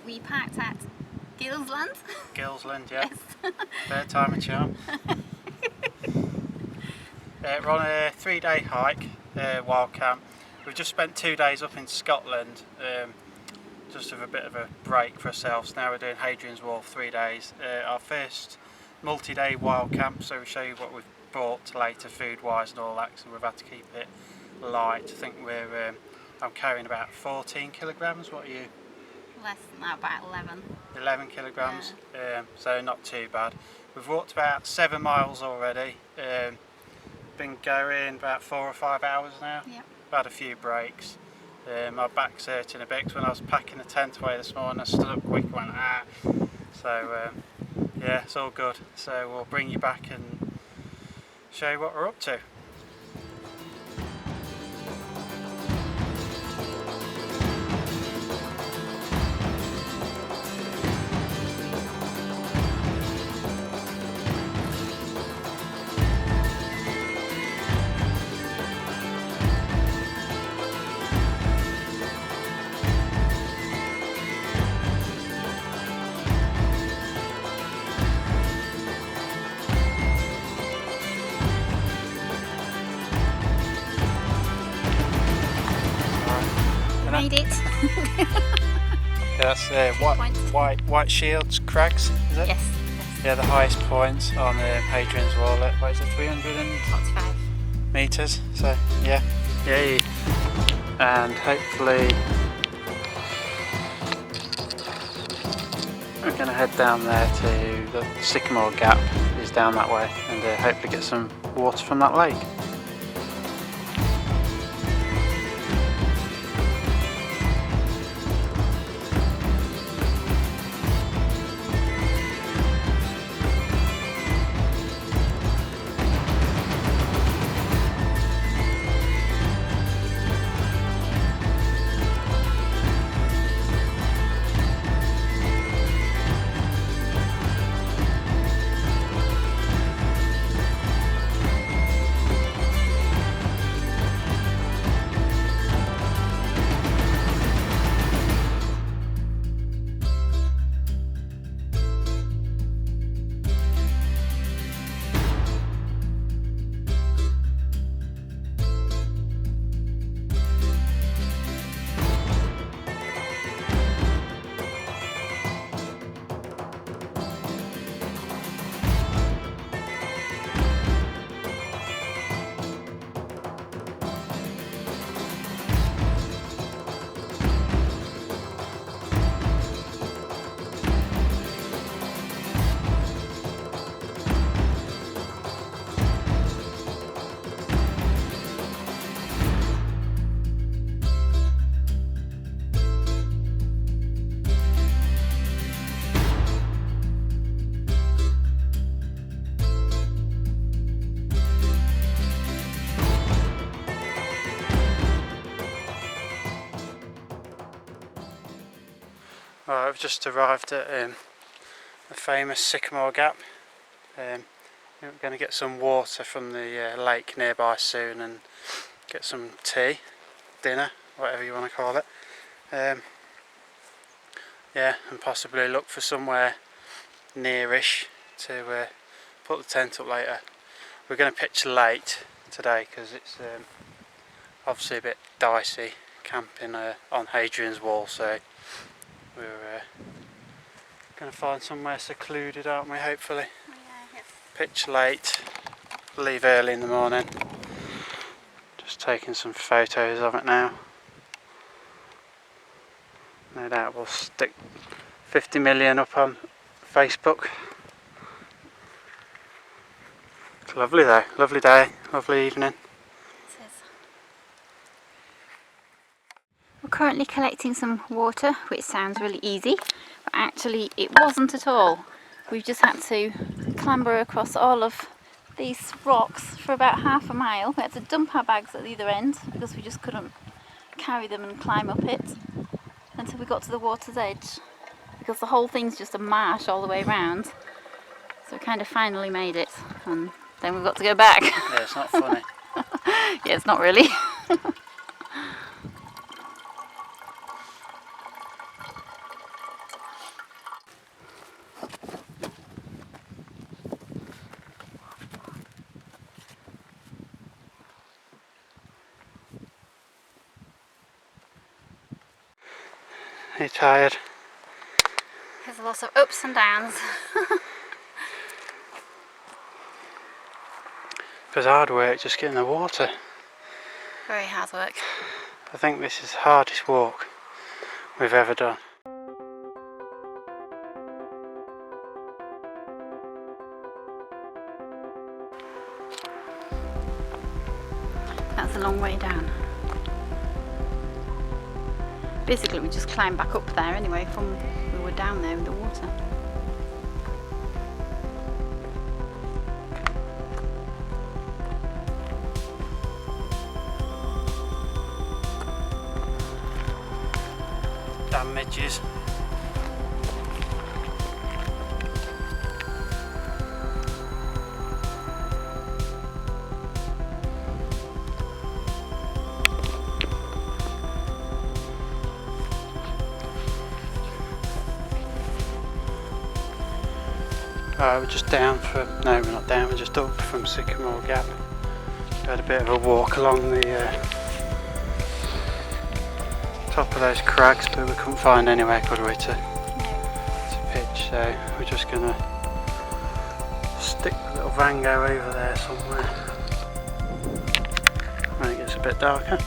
We parked at Gilsland. Gilsland, yeah. Yes. Third time a charm. We're on a 3-day hike, wild camp. We've just spent 2 days up in Scotland, just with a bit of a break for ourselves. Now we're doing Hadrians Wall 3 days. Our first multi-day wild camp, so we show you what we've brought later food-wise and all that, so we've had to keep it light. I think I'm carrying about 14 kilograms. What are you? Less than that, about 11. 11 kilograms, so not too bad. We've walked about 7 miles already. Been going about 4 or 5 hours now. Yep. I've had a few breaks. My back's hurting a bit because when I was packing the tent away this morning I stood up quick and went ah. So yeah, it's all good. So we'll bring you back and show you what we're up to. Made it. That's Windshields Crags, is it? Yes. Yeah, the highest points on Hadrians Wall. What is it, 345 metres? So yeah, yay! And hopefully we're going to head down there to the Sycamore Gap. Is down that way, and hopefully get some water from that lake. Right, I've just arrived at the famous Sycamore Gap. We're going to get some water from the lake nearby soon and get some tea, dinner, whatever you want to call it. Yeah, and possibly look for somewhere nearish to put the tent up later. We're going to pitch late today because it's obviously a bit dicey camping on Hadrian's Wall, so we're going to find somewhere secluded, aren't we, hopefully. Yeah, yes. Pitch late, leave early in the morning. Just taking some photos of it now. No doubt we'll stick 50 million up on Facebook. It's lovely though, lovely day, lovely evening. We're currently collecting some water, which sounds really easy, but actually it wasn't at all. We've just had to clamber across all of these rocks for about half a mile. We had to dump our bags at either end because we just couldn't carry them and climb up it until we got to the water's edge, because the whole thing's just a marsh all the way around. So we kind of finally made it, and then we've got to go back. Yeah, it's not funny. Yeah, it's not really. Are you tired? There's a lot of ups and downs. It was hard work just getting the water. Very hard work. I think this is the hardest walk we've ever done. That's a long way down. Basically we just climbed back up there anyway from we were down there in the water. Damn midges. We're just down for, no we're not down, we're just up from Sycamore Gap. We had a bit of a walk along the top of those crags, but we couldn't find anywhere, could we, to pitch, so we're just going to stick the little Vango over there somewhere when it gets a bit darker.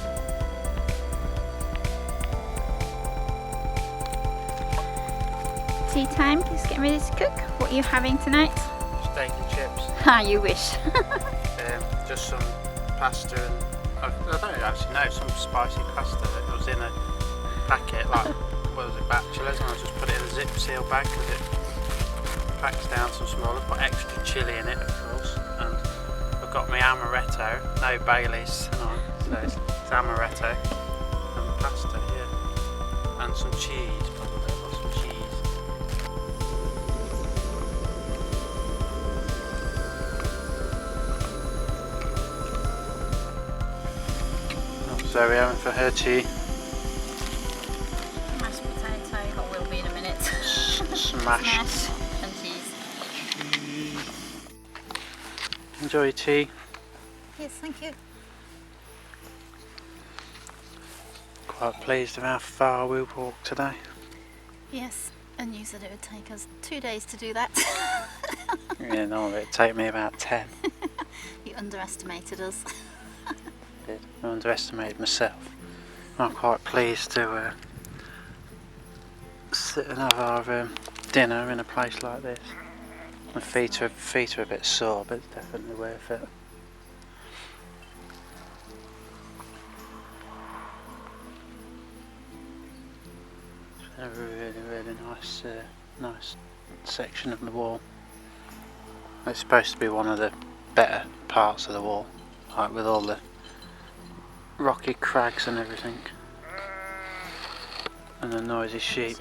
Tea time, just getting ready to cook. What are you having tonight? Steak and chips. Ah, you wish. Just some pasta and, I don't actually know, some spicy pasta that was in a packet, like, what was it, Bachelors, and I just put it in a zip seal bag because it packs down some smaller, put extra chilli in it of course, and I've got my amaretto, no Baileys tonight, so it's amaretto and pasta here, and some cheese probably, I've got some cheese. So we're having for her tea. Mashed potato, or will be in a minute. Smash. And cheese. Enjoy your tea. Yes, thank you. Quite pleased with how far we walked today. Yes, and you said it would take us 2 days to do that. Yeah, no, it'd take me about 10. You underestimated us. I underestimated myself. I'm quite pleased to sit and have our dinner in a place like this. My feet are a bit sore, but it's definitely worth it. It's a really nice section of the wall. It's supposed to be one of the better parts of the wall, like with all the rocky crags and everything, and the noisy sheep.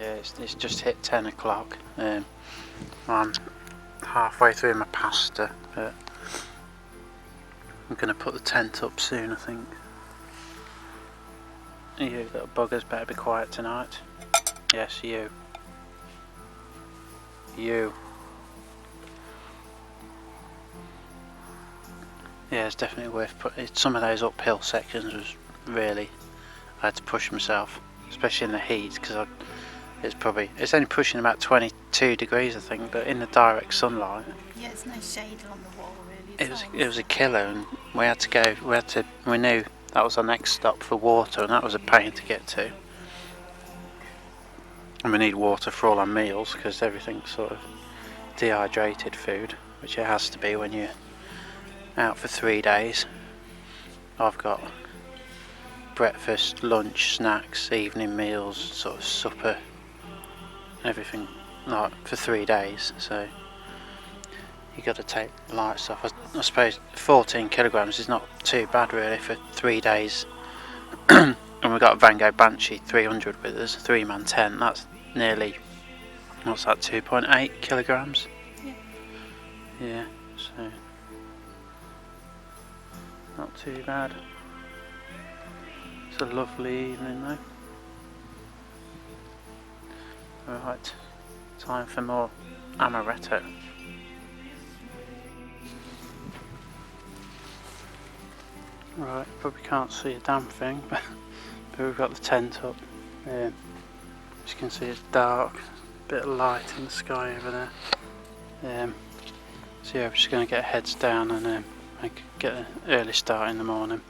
Yeah, it's just hit 10 o'clock. I'm halfway through my pasta, but I'm going to put the tent up soon, I think. You little buggers better be quiet tonight. Yes, you. You. Yeah, it's definitely worth putting. Some of those uphill sections was really, I had to push myself, especially in the heat, because it's only pushing about 22 degrees I think, but in the direct sunlight. Yeah, there's no shade along the wall really. It was a killer, and we knew that was our next stop for water, and that was a pain to get to. And we need water for all our meals because everything's sort of dehydrated food, which it has to be when you're out for 3 days. I've got breakfast, lunch, snacks, evening meals, sort of supper, everything like for 3 days, so you got to take the light stuff. I suppose 14 kilograms is not too bad really for 3 days. And we've got a Vango Banshee 300 with us, 3-man tent. That's nearly, what's that, 2.8 kilograms? Yeah, so not too bad. It's a lovely evening though. Right, time for more amaretto. Right, probably can't see a damn thing, but we've got the tent up. As you can see, it's dark, a bit of light in the sky over there. So yeah, we're just going to get heads down and get an early start in the morning.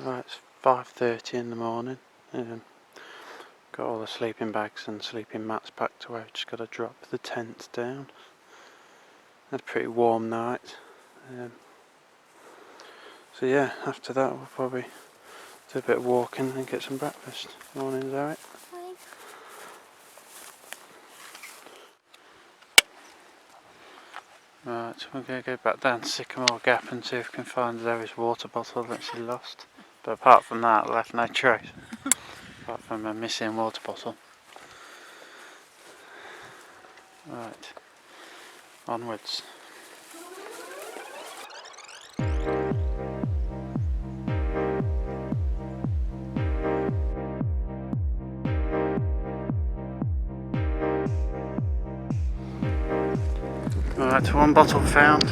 Right, it's 5:30 in the morning. Got all the sleeping bags and sleeping mats packed away. Just got to drop the tent down. Had a pretty warm night. So yeah, after that we'll probably do a bit of walking and get some breakfast. Morning, Zoe. Morning. Right, so we're going to go back down to Sycamore Gap and see if we can find Zoe's water bottle that she lost. But apart from that, I left no trace. Apart from a missing water bottle. Right, onwards. Right, one bottle found.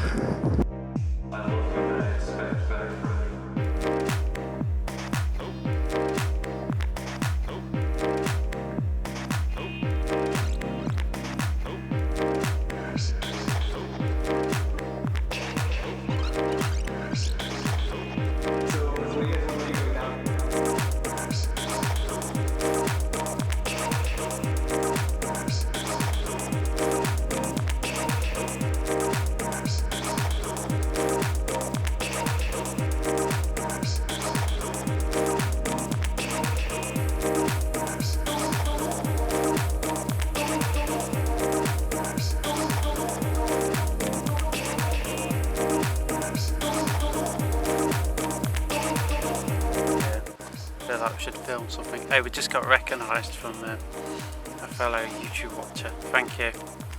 Like we should film something. Hey, we just got recognised from a fellow YouTube watcher. Thank you.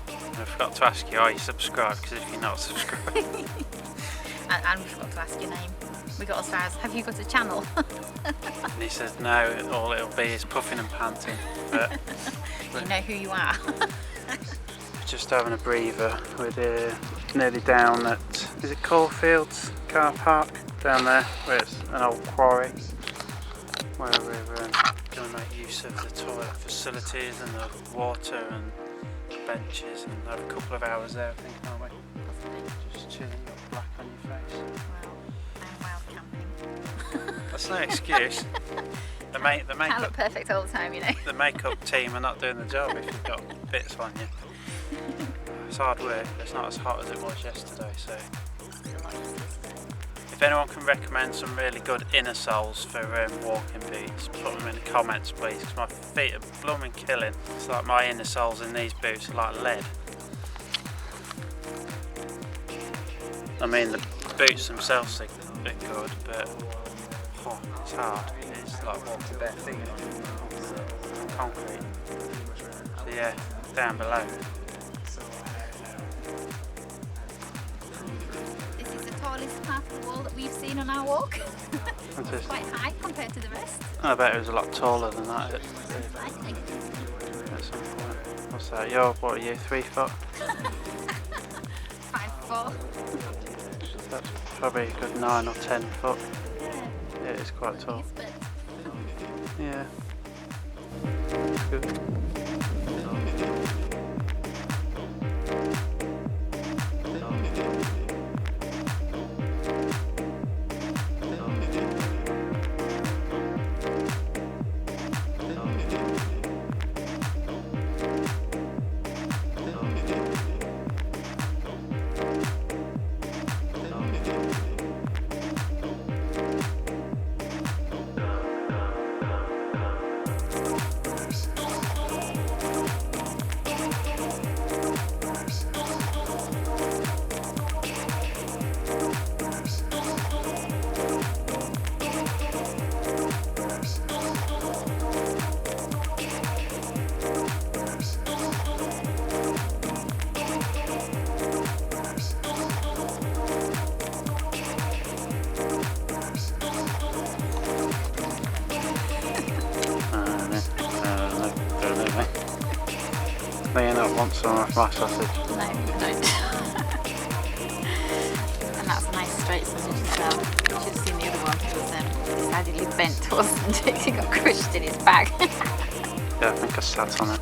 And I forgot to ask you, are you subscribed? Because if you're not subscribed. and we forgot to ask your name. We got as far as, have you got a channel? And he says no, all it'll be is puffing and panting. But you know who you are. we're just having a breather. We're nearly down at, is it Cawfield car park? Down there, where it's an old quarry. Where we're going to make use of the toilet facilities and the water and benches and have a couple of hours there, I think, aren't we? Just chilling, got black on your face. Well, I'm wild camping. That's no excuse. The Can't look makeup perfect all the time, you know. the makeup team are not doing the job if you've got bits on you. It's hard work, but it's not as hot as it was yesterday, so. If anyone can recommend some really good inner soles for walking boots, put them in the comments please, because my feet are blooming killing. It's like my inner soles in these boots are like lead. I mean the boots themselves are good, but it's hard. It's like walking bare feet on concrete. So yeah, down below. Tallest part of the wall that we've seen on our walk. It's quite high compared to the rest. I bet it was a lot taller than that at some point. What's that? What are you, 3 foot? 5'4". That's probably a good 9 or 10 foot. Yeah, it is quite tall. Yeah. Good. May you not want some of my sausage? No, no. straight sausage as well. You should have seen the other one. It was decidedly bent, wasn't it? It got crushed in his bag. Yeah, I think I sat on it.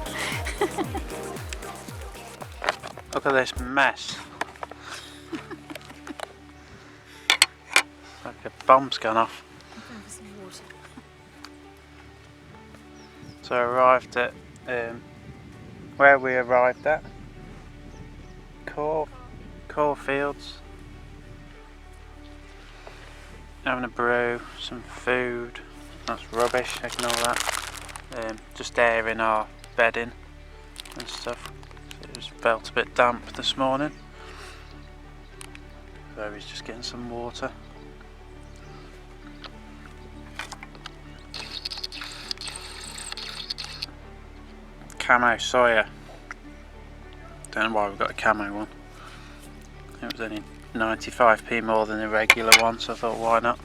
Look at this mess. Like a bomb's gone off. So I arrived at where we arrived at, Cawfields, having a brew, some food, that's rubbish, ignore that, just airing our bedding and stuff. It just felt a bit damp this morning, so he's just getting some water. Camo Sawyer. Don't know why we've got a camo one. It was only 95p more than the regular one, so I thought why not?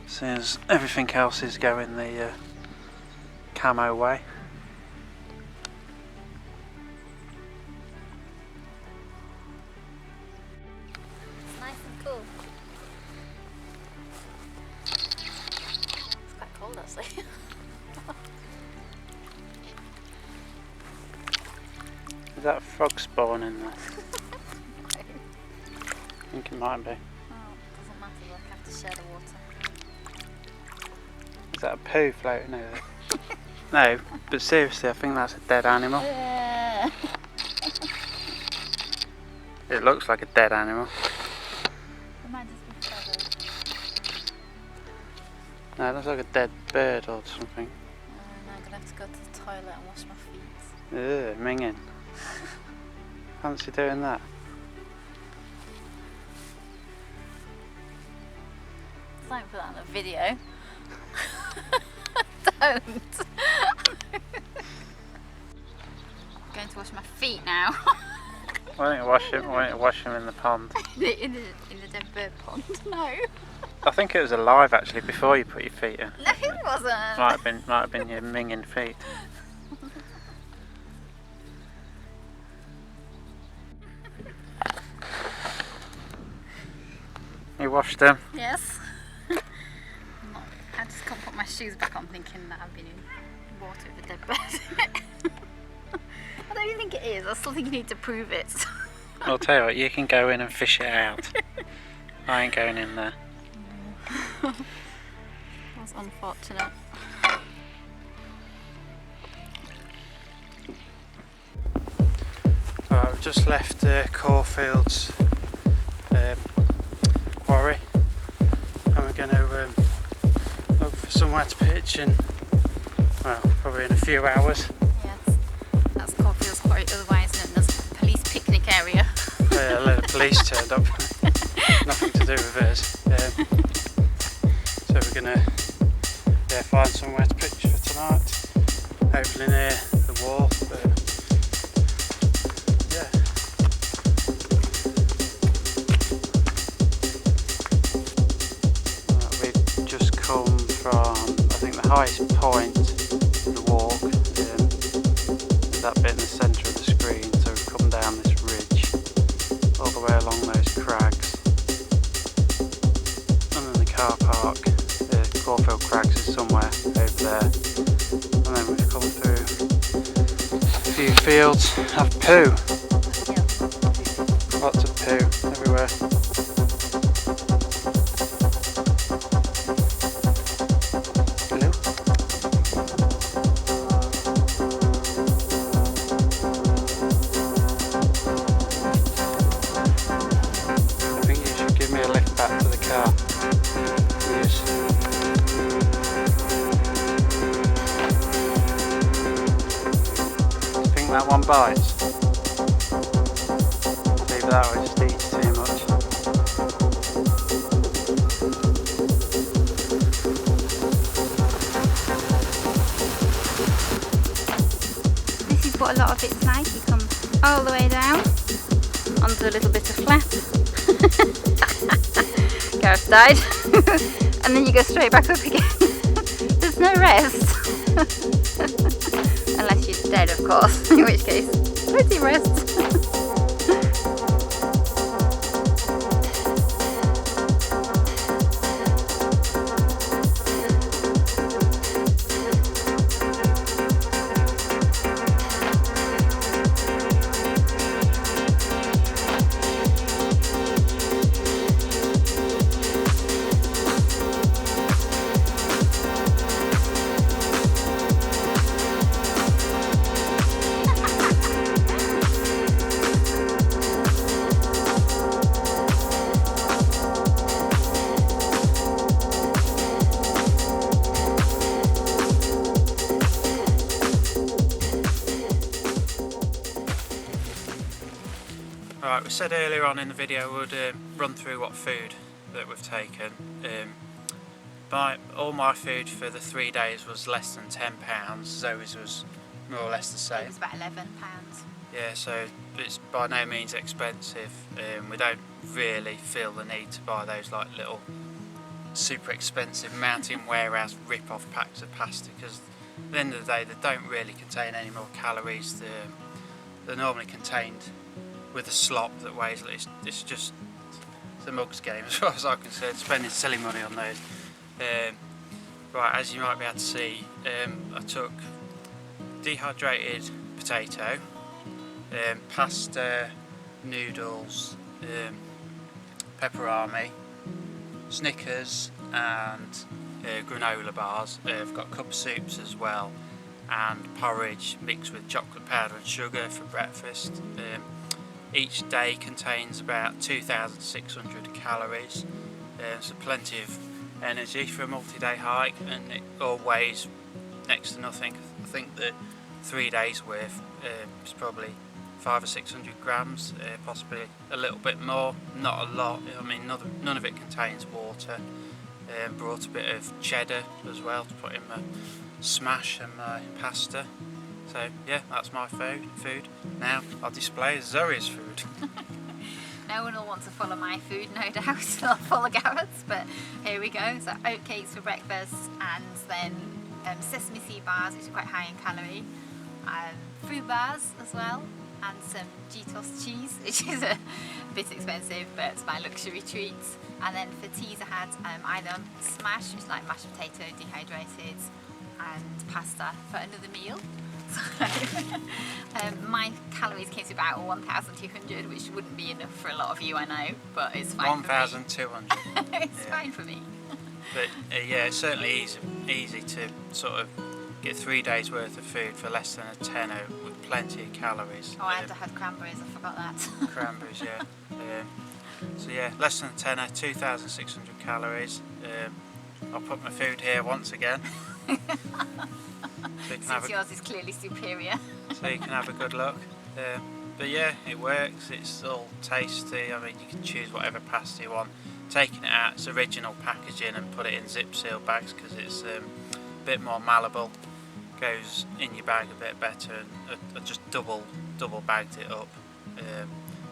Since everything else is going the camo way. It's nice and cool. It's quite cold actually. Is that a frog spawn in there? I think it might be. Oh, it doesn't matter, we'll have to share the water. Is that a poo floating over there? No, but seriously, I think that's a dead animal. Yeah. It looks like a dead animal. It might just be feathers. No, it looks like a dead bird or something. No, I'm going to have to go to the toilet and wash my feet. Ugh, minging. Fancy doing that? Don't put that on a video. Don't. Going to wash my feet now. Why don't you wash him in the pond? in the dead bird pond? No. I think it was alive actually before you put your feet in. No, it wasn't. Might have been your minging feet. You washed them? Yes. I just can't put my shoes back on thinking that I've been in water with a dead bird. I don't even think it is. I still think you need to prove it. I'll tell you what, you can go in and fish it out. I ain't going in there. That's unfortunate. Right, we've just left Cawfields quarry and we're going to look for somewhere to pitch in, well, probably in a few hours. Yes, that's Cawfield's quarry, otherwise known as police picnic area. A load of police turned up, nothing to do with us. So we're going to find somewhere to pitch for tonight, hopefully near the wall. From, I think, the highest point of the walk, that bit in the centre of the screen, so we've come down this ridge all the way along those crags, and then the car park, Cawfield Crags is somewhere over there, and then we've come through a few fields of poo, lots of poo everywhere. That one bites. Leave that or it just eats too much. This is what a lot of it's like. You come all the way down onto a little bit of flat. Gareth died. And then you go straight back up again. There's no rest. Unless you're dead, of course, in which case, plenty rest. said earlier on in the video, we'd run through what food that we've taken. All my food for the 3 days was less than £10. Zoe's was more or less the same. It was about £11. Yeah, so it's by no means expensive. We don't really feel the need to buy those like little super expensive Mountain Warehouse rip-off packs of pasta, because at the end of the day they don't really contain any more calories. They're normally contained with a slop that weighs, it's just the mug's game as far as I'm concerned, spending silly money on those. Right, as you might be able to see, I took dehydrated potato, pasta, noodles, pepperami, Snickers and granola bars. I've got cup soups as well, and porridge mixed with chocolate powder and sugar for breakfast. Each day contains about 2,600 calories, so plenty of energy for a multi-day hike, and it all weighs next to nothing. I think that 3 days worth is probably 500 or 600 grams, possibly a little bit more, not a lot. I mean, none of it contains water. Brought a bit of cheddar as well to put in my smash and my pasta. So yeah, that's my food. Now I'll display Zoe's food. No one will want to follow my food, no doubt. I'll follow Gareth's, but here we go. So oatcakes for breakfast, and then sesame seed bars, which are quite high in calorie, fruit bars as well, and some G-toast cheese, which is a bit expensive, but it's my luxury treat. And then for teas I had either smash, which is like mashed potato dehydrated, and pasta for another meal. So my calories came to about 1,200, which wouldn't be enough for a lot of you, I know, but it's fine. 1,200. It's fine for me. But yeah, it's certainly easy to sort of get 3 days worth of food for less than a tenner with plenty of calories. Oh, and I had cranberries, I forgot that. Cranberries, yeah. So yeah, less than a tenner, 2,600 calories. I'll put my food here once again. So Since yours is clearly superior. So you can have a good look. But yeah, it works, it's all tasty. I mean, you can choose whatever pasta you want. Taking it out its original packaging and put it in zip seal bags, because it's a bit more malleable, goes in your bag a bit better, and I just double bagged it up,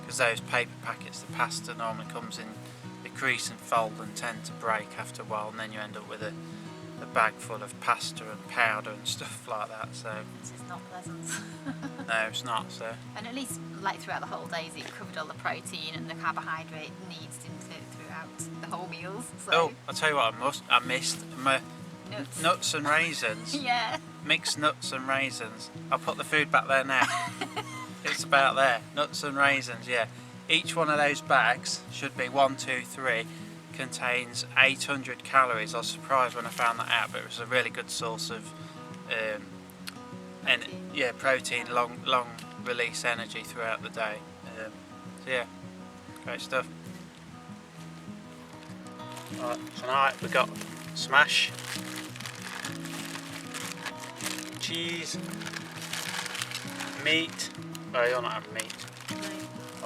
because those paper packets, the pasta normally comes in the crease and fold and tend to break after a while, and then you end up with a bag full of pasta and powder and stuff like that. So this is not pleasant. no, it's not. So, and at least like throughout the whole days it covered all the protein and the carbohydrate needs, didn't it, throughout the whole meals. So. Oh, I'll tell you what I missed my nuts and raisins. Yeah. Mixed nuts and raisins. I'll put the food back there now. It's about there. Nuts and raisins, yeah. Each one of those bags should be 1, 2, 3. Contains 800 calories. I was surprised when I found that out, but it was a really good source of protein, long release energy throughout the day. So yeah, great stuff. Right, tonight we've got smash, cheese, meat. Oh, you're not having meat. No.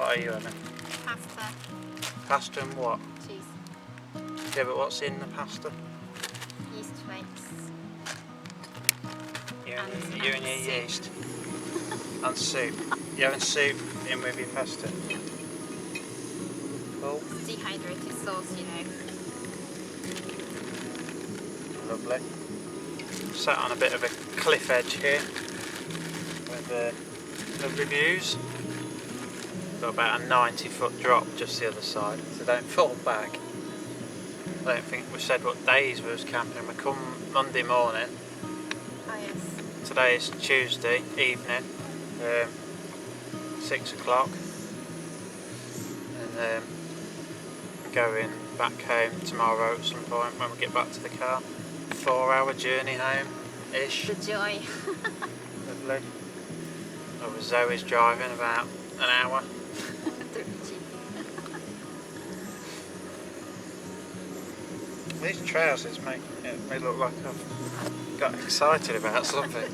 What are you having? Pasta. Pasta and what? Cheese. Yeah, but what's in the pasta? Yeast flakes. You and your yeast. And soup. You having soup in with your pasta? Cool. Dehydrated sauce, you know. Lovely. Sat on a bit of a cliff edge here with lovely views. Got about a 90-foot drop just the other side, so don't fall back. I don't think we said what days we was camping. We come Monday morning. Oh yes. Today is Tuesday evening, 6 o'clock, and going back home tomorrow at some point when we get back to the car. 4-hour journey home-ish. The joy. Lovely. Over Zoe's driving about an hour. These trousers make me look like I've got excited about something.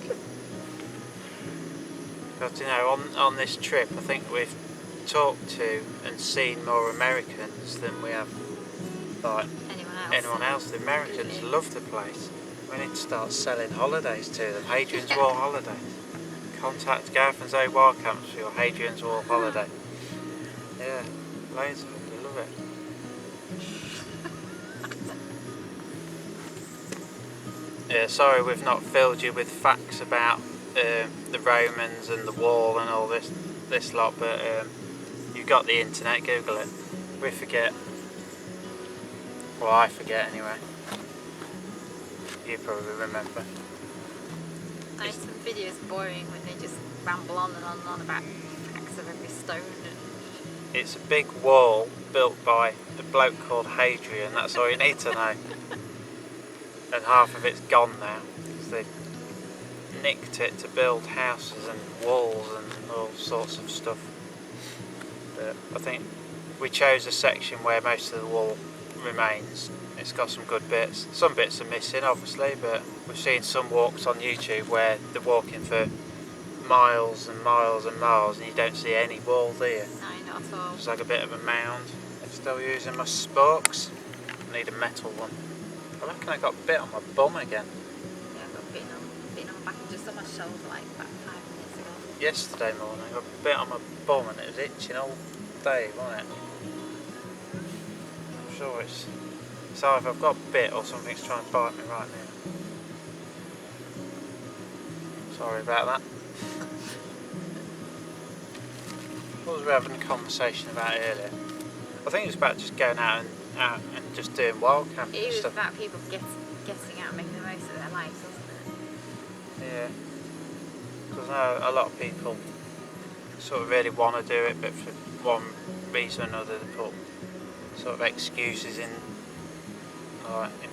But you know, on this trip I think we've talked to and seen more Americans than we have like anyone else. The Americans love the place. We need to start selling holidays to them. Hadrians Wall holidays. Contact gareth&zoe Wild Camps for your Hadrians Wall holiday. Yeah, loads of them. They love it. Yeah, sorry we've not filled you with facts about the Romans and the wall and all this lot, but you've got the internet, Google it. We forget. Well, I forget anyway. You probably remember. Like some videos boring when they just ramble on and about facts of every stone. It's a big wall built by a bloke called Hadrian, that's all you need to know. And half of it's gone now, because they nicked it to build houses and walls and all sorts of stuff. But I think we chose a section where most of the wall remains. It's got some good bits. Some bits are missing obviously, but we've seen some walks on YouTube where they're walking for miles and miles and miles and you don't see any wall there. No, not at all. It's like a bit of a mound. I'm still using my spokes. I need a metal one. I reckon I got bit on my bum again. Yeah, I got bitten on my back and just on my shoulder like about 5 minutes ago. Yesterday morning I got bit on my bum and it was itching all day, wasn't it? I'm sure it's either I've got bit or something's trying to bite me right now. Sorry about that. What was we having a conversation about earlier? I think it was about just going out and just doing wild camping It was stuff. about people getting out and making the most of their lives, wasn't it? Yeah. Because a lot of people sort of really want to do it, but for one reason or another they put sort of excuses in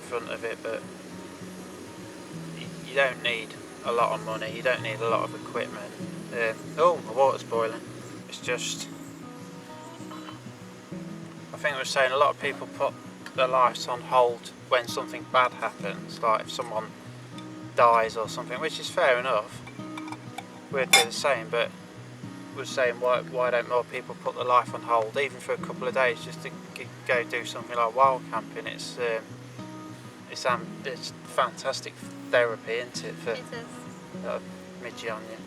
front of it. But you don't need a lot of money, you don't need a lot of equipment. Oh, my water's boiling. It's just, I think I was saying a lot of people put their lives on hold when something bad happens, like if someone dies or something, which is fair enough. We'd do the same, but we're saying why don't more people put their life on hold, even for a couple of days, just to go do something like wild camping. It's fantastic therapy, isn't it? For It is. midge on you.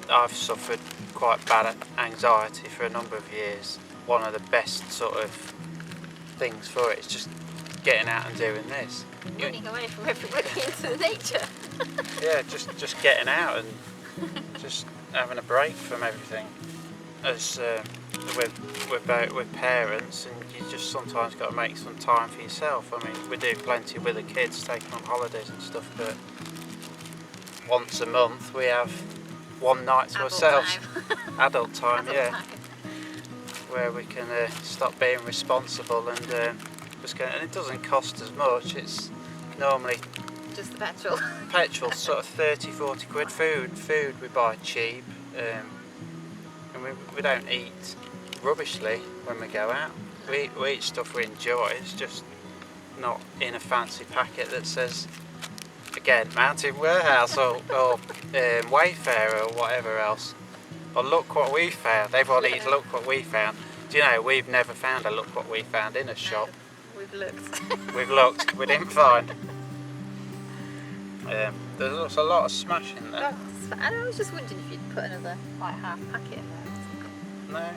I've suffered quite bad anxiety for a number of years. One of the best sort of things for it is just getting out and doing this. Running away from everybody into the nature. Yeah, just getting out and just having a break from everything. As with parents, and you just sometimes got to make some time for yourself. I mean, we do plenty with the kids, taking on holidays and stuff, but once a month we have one night to ourselves. Adult time, yeah. Time. Where we can stop being responsible and just go. And it doesn't cost as much. It's normally Just the petrol. petrol, sort of 30-40 quid. Food we buy cheap, and we don't eat rubbishly when we go out. We eat stuff we enjoy. It's just not in a fancy packet that says, again, Mountain Warehouse or Wayfair or whatever else. Or look what we found. Everyone eats look what we found. Do you know, we've never found a look what we found in a shop. We've looked. We've looked, we didn't find. There's a lot of smash in there. I was just wondering if you'd put another like half packet in there. No.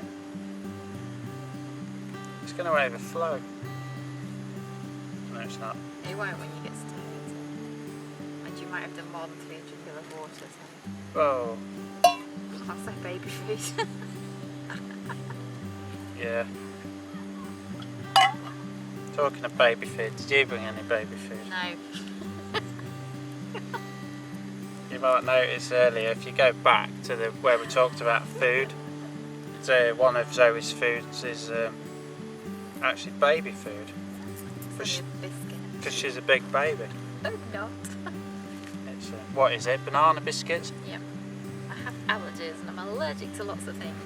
It's going to overflow. No, it's not. It won't when you get started. And you might have done more than 300 ml of water. So. Oh. That's like baby food. Yeah. Talking of baby food, did you bring any baby food? No. You might notice earlier, if you go back to where we talked about food, one of Zoe's foods is actually baby food. It's only a biscuit. Because she's a big baby. No, not. It's, what is it? Banana biscuits? Yep. I have allergies and I'm allergic to lots of things.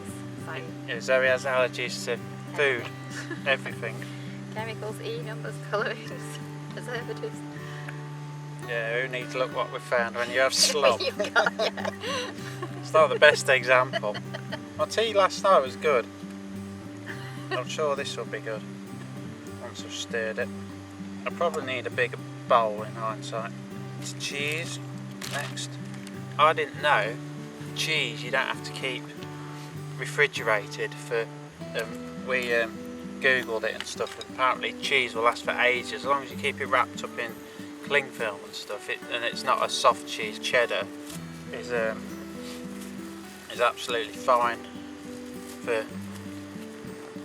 So Yeah, Zoe has allergies to food, everything. chemicals, E-numbers, colourings, preservatives. Yeah, who needs to look what we found when you have slop? You've got, yeah. It's not the best example. My tea last night was good. I'm sure this will be good once I've stirred it. I probably need a bigger bowl in hindsight. It's cheese next. I didn't know cheese you don't have to keep refrigerated for. We googled it and stuff, and apparently cheese will last for ages as long as you keep it wrapped up in cling film and stuff. And it's not a soft cheese. Cheddar is absolutely fine for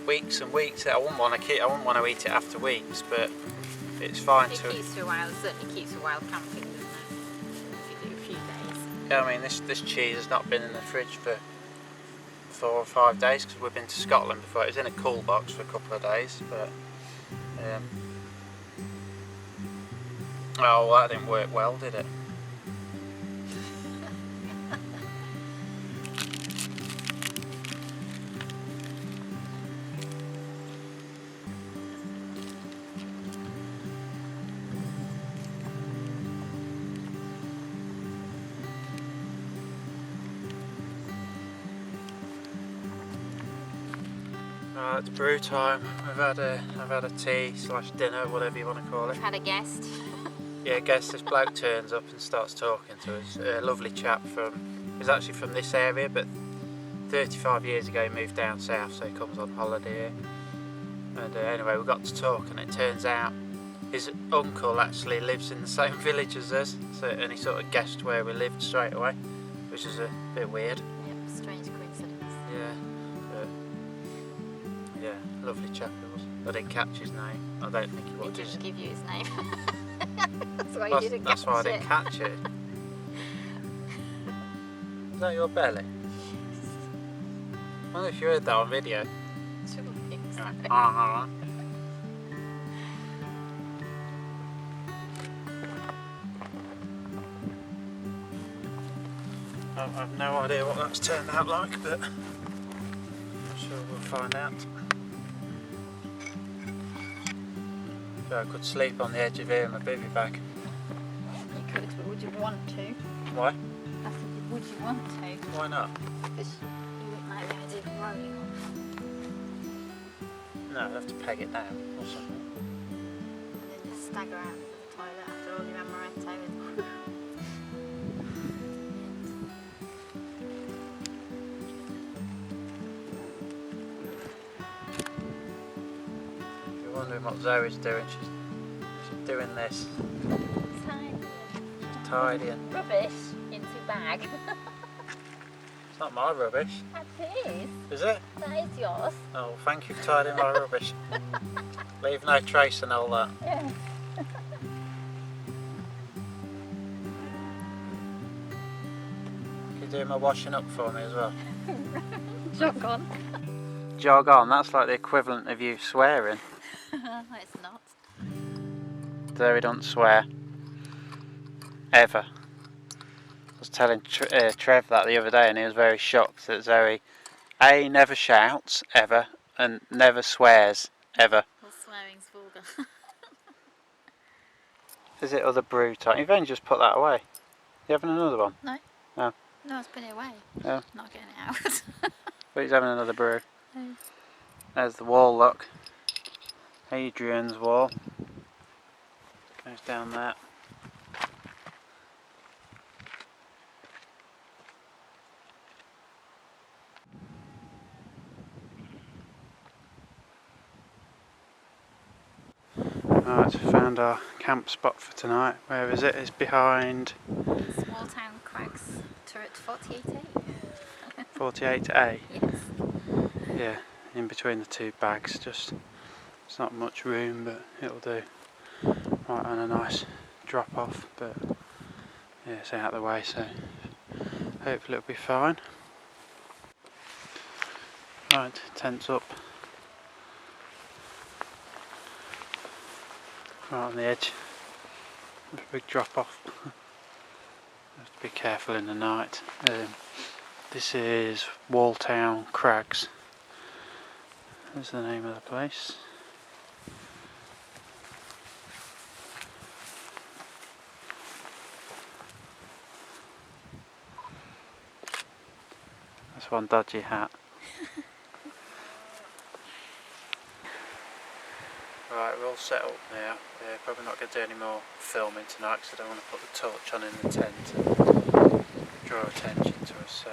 weeks and weeks. I wouldn't want to eat it after weeks, but it's fine. It keeps for a while. It certainly keeps for wild camping, doesn't it? If you do a few days. Yeah, I mean this cheese has not been in the fridge for 4 or 5 days because we've been to Scotland before. It was in a cool box for a couple of days, but oh, well, that didn't work well, did it? Right, it's brew time. I've had a tea / dinner, whatever you want to call it. We've had a guest. Yeah, guess this bloke turns up and starts talking to us. A lovely chap he's actually from this area, but 35 years ago he moved down south, so he comes on holiday here. And anyway, we got to talk, and it turns out his uncle actually lives in the same village as us, and he sort of guessed where we lived straight away, which is a bit weird. Yep, strange coincidence. Yeah, but yeah, lovely chap he was. I didn't catch his name. I don't think he He was. didn't give you his name. That's why That's, you didn't that's why I catch didn't it. catch it. Is that your belly? I wonder if you heard that on video. Shouldn't think so. Uh-huh. I've no idea what that's turned out like, but I'm sure we'll find out. So I could sleep on the edge of here in my bivvy bag. You could, but would you want to? Why? I said, would you want to? Why not? Because you wouldn't like the idea of rolling off. No, I'd have to peg it down or something. And then just stagger out of the toilet after all your amaretto and You're wondering what Zoe's doing. She's doing this. She's tidying. rubbish into bag. It's not my rubbish, That is. is it? That is yours. Oh, thank you for tidying my rubbish. Leave no trace and all that. Yeah. Can you do my washing up for me as well? Jog on. Jog on, that's like the equivalent of you swearing. It's not. Zoe don't swear. Ever. I was telling Trev that the other day, and he was very shocked that Zoe A, never shouts ever, and never swears ever. Well, swearing's vulgar. Is it other brew time? You've only just put that away. You having another one? No. Oh. No, it's been away. Oh. Not getting it out. But he's having another brew. No. There's the wall look. Hadrian's Wall. Goes down there. Right, found our camp spot for tonight. Where is it? It's behind Walltown Crags, turret 48A. 48A. Yes. Yeah, in between the two bags. Just, it's not much room, but it'll do. Right on a nice drop off, but yeah, it's out of the way, so hopefully it'll be fine. Right, tent's up. Right on the edge. There's a big drop off. Have to be careful in the night. This is Walltown Crags. That's the name of the place. That's one dodgy hat. Right, we're all set up now. Probably not going to do any more filming tonight because I don't want to put the torch on in the tent and draw attention to us. So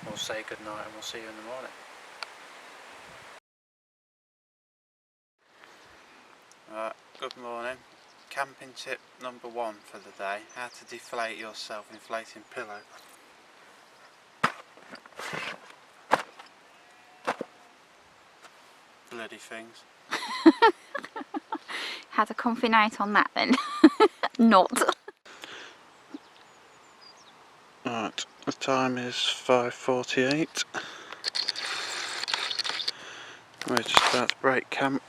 we'll say good night and we'll see you in the morning. Right, good morning. Camping tip number 1 for the day: how to deflate your self-inflating pillow. Bloody things. Had a comfy night on that then. Not. Right, the time is 5:48. We're just about to break camp.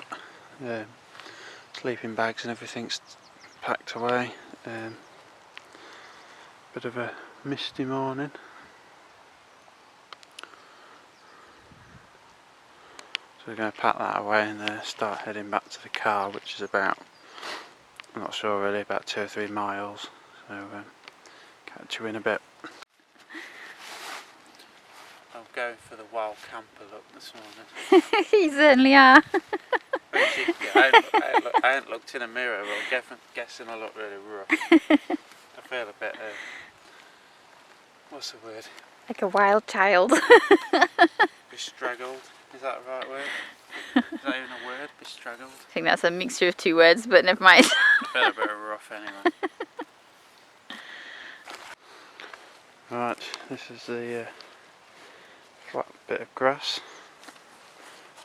Sleeping bags and everything's packed away. Bit of a misty morning. So we're going to pack that away and start heading back to the car, which is about, I'm not sure really, about 2 or 3 miles. So catch you in a bit. I'm going for the wild camper look this morning. You certainly are. I haven't looked in a mirror, but I'm guessing I look really rough. I feel a bit, what's the word? Like a wild child. Bestraggled. Is that the right word? Is that even a word? Bestraggled? I think that's a mixture of 2 words, but never mind. I feel a bit rough anyway. Right, this is the flat bit of grass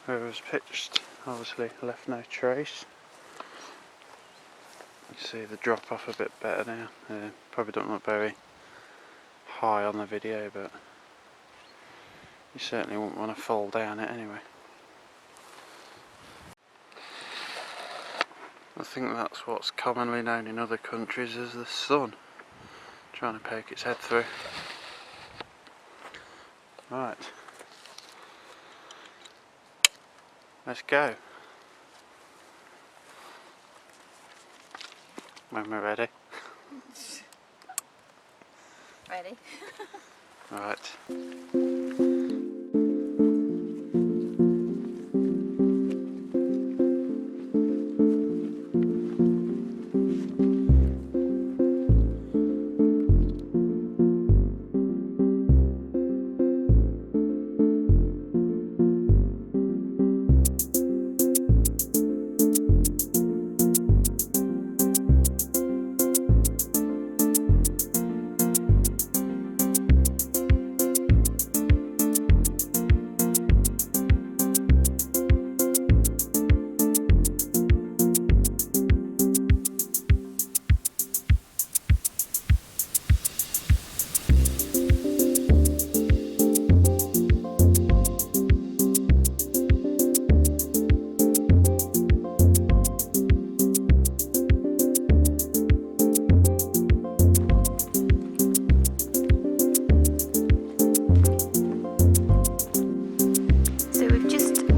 where it was pitched. Obviously left no trace. You can see the drop off a bit better now. Probably don't look very high on the video, but you certainly wouldn't want to fall down it anyway. I think that's what's commonly known in other countries as the sun trying to poke its head through. Right, let's go when we're ready. Ready? Right.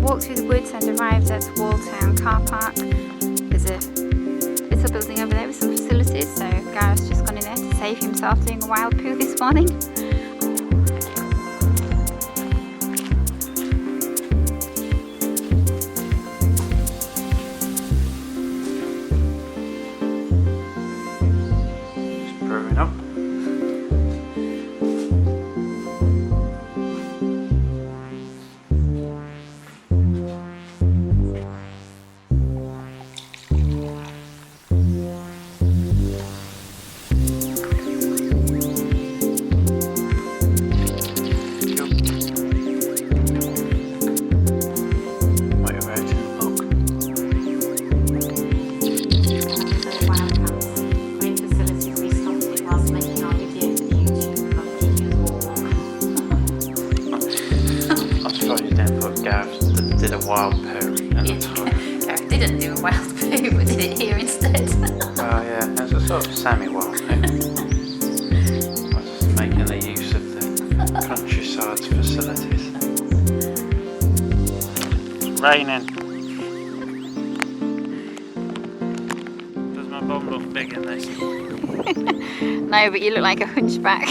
Walked through the woods and arrived at Walltown car park. There's a little building over there with some facilities, so Gareth's just gone in there to save himself doing a wild poo this morning. Just brewing up. Did a wild poo at the time. Gareth didn't do a wild poo, but did it here instead. Oh yeah, it's a sort of semi-wild poo. I was just making the use of the countryside's facilities. It's raining. Does my bum look big in this? No, but you look like a hunchback.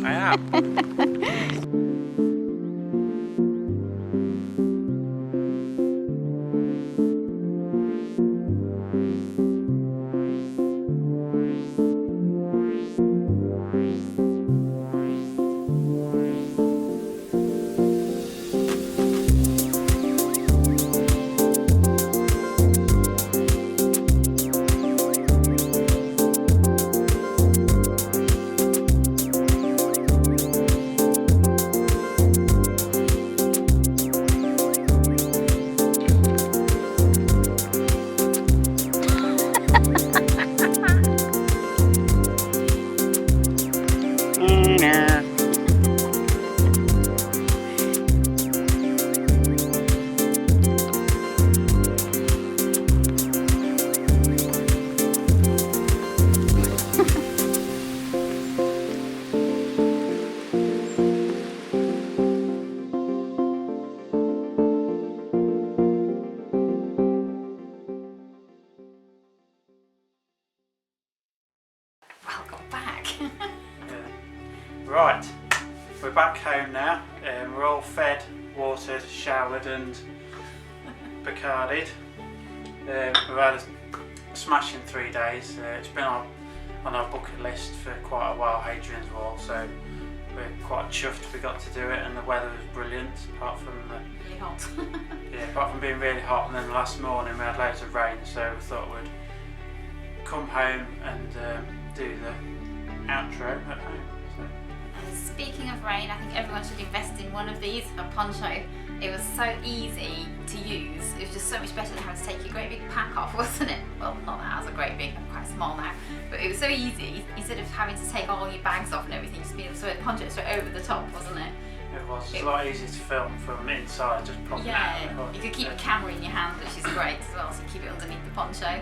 I am. Right, we're back home now. We're all fed, watered, showered and Bacarded. We've had a smashing 3 days. It's been on our bucket list for quite a while, Hadrians Wall, so we're quite chuffed we got to do it, and the weather was brilliant apart from really hot. apart from being really hot, and then last morning we had loads of rain, so we thought we'd come home and do the outro at home. So. Speaking of rain, I think everyone should invest in one of these, a poncho. It was so easy to use. It was just so much better than having to take your great big pack off, wasn't it? Well, not that I was a great big, I'm quite small now. But it was so easy, instead of having to take all your bags off and everything, just being able to poncho it straight over the top, wasn't it? It was. It's a lot easier to film from inside, just popping out. Yeah, you could keep a camera in your hand, which is great as well, so you keep it underneath the poncho.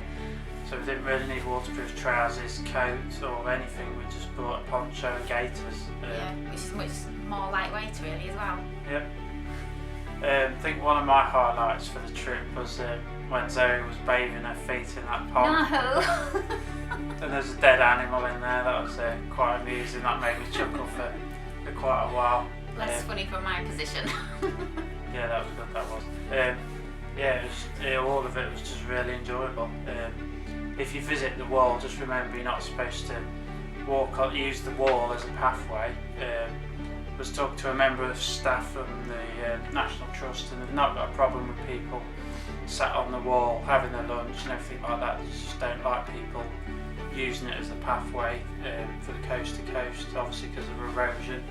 So we didn't really need waterproof trousers, coats or anything, we just bought a poncho and gaiters. Yeah, which is much more lightweight really as well. Yep. I think one of my highlights for the trip was when Zoe was bathing her feet in that pond. No! And there's a dead animal in there. That was quite amusing. That made me chuckle for quite a while. Less funny from my position. Yeah, that was good, that was. Yeah, all of it was just really enjoyable. If you visit the wall, just remember you're not supposed to use the wall as a pathway. I was talking to a member of staff from the National Trust, and they've not got a problem with people sat on the wall having their lunch and everything like that. They just don't like people using it as a pathway for the coast to coast, obviously because of erosion.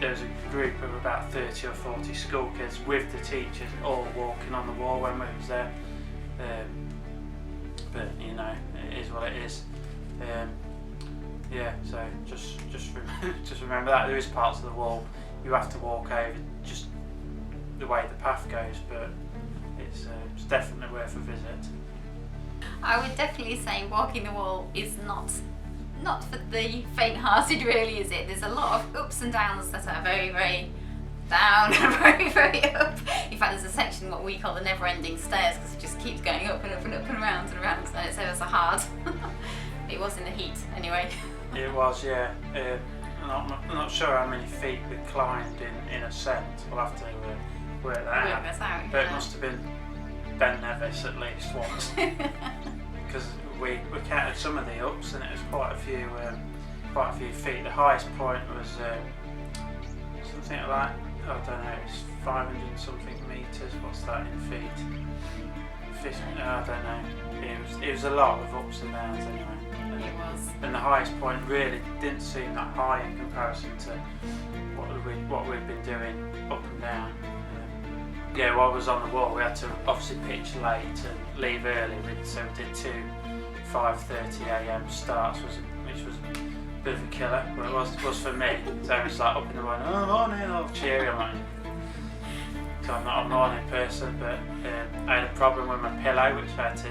There was a group of about 30 or 40 school kids with the teachers all walking on the wall when we was there. But you know, it is what it is. Yeah, so just remember that there is parts of the wall you have to walk over just the way the path goes, but it's definitely worth a visit. I would definitely say walking the wall is not for the faint-hearted, really, is it? There's a lot of ups and downs that are very, very down and very, very up. In fact, there's a section what we call the never-ending stairs, because it just keeps going up and up and up and around, and it's ever so hard. It was in the heat anyway. It was, yeah. I'm not sure how many feet we climbed in ascent. We'll have to work that out. But it must have been Ben Nevis at least once, because we counted some of the ups, and it was quite a few feet. The highest point was something like, I don't know, it's 500 and something meters. What's that in feet? 50, I don't know. It was a lot of ups and downs anyway. It was. And the highest point really didn't seem that high in comparison to what we'd been doing up and down. Yeah, while I was on the wall, we had to obviously pitch late and leave early, so we did 2 5:30 AM starts, which was a bit of a killer. Well, it was for me. So it was like up in the morning, oh morning, all cheery. I'm like, so I'm not a morning person, but I had a problem with my pillow, which I had to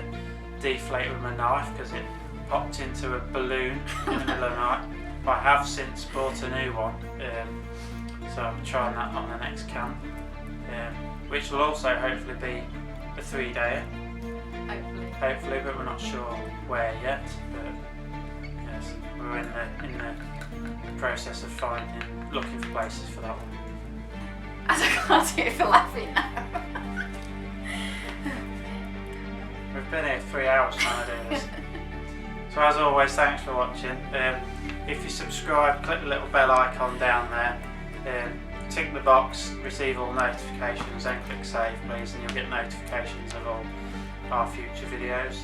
deflate with my knife because it popped into a balloon in the middle of the night. But I have since bought a new one, so I'm trying that on the next camp, which will also hopefully be a 3-dayer. Hopefully, but we're not sure where yet. But yes, we're in the process of looking for places for that one. As I can't do it for laughing now. We've been here 3 hours trying to do this. So as always, thanks for watching. If you subscribe, click the little bell icon down there. Tick the box, receive all notifications, then click save please, and you'll get notifications of all our future videos.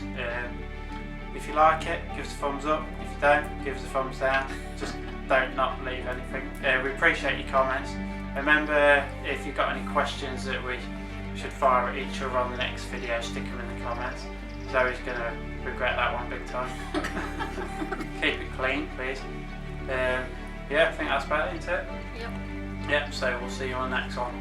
If you like it, give us a thumbs up. If you don't, give us a thumbs down. Just don't not leave anything. We appreciate your comments. Remember, if you've got any questions that we should fire at each other on the next video, stick them in the comments. Zoe's going to regret that one big time. Keep it clean, please. Yeah, I think that's about it, isn't it? Yep. Yep, so we'll see you on the next one.